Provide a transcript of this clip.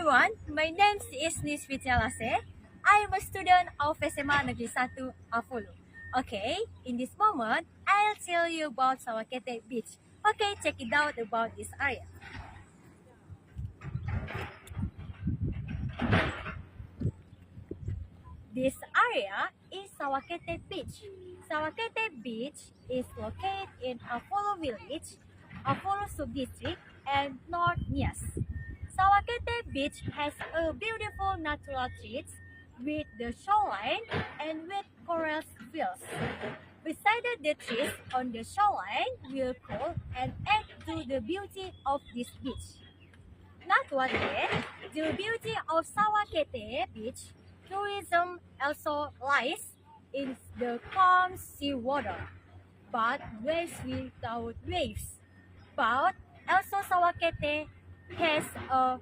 everyone, my name is Nisvita Lase. I am a student of SMA Negeri 1 Afulu. Okay, in this moment, I'll tell you about Sawakete Beach. Okay, check it out about this area. This area is Sawakete Beach. Sawakete Beach is located in Afulu village, Afulu subdistrict, and North Nias. Sawakete Beach has a beautiful natural trees with the shoreline and with coral reefs. Beside the trees on the shoreline will cool and add to the beauty of this beach. Not one yet, the beauty of Sawakete Beach tourism also lies in the calm seawater, but waves without waves. But also Sawakete has a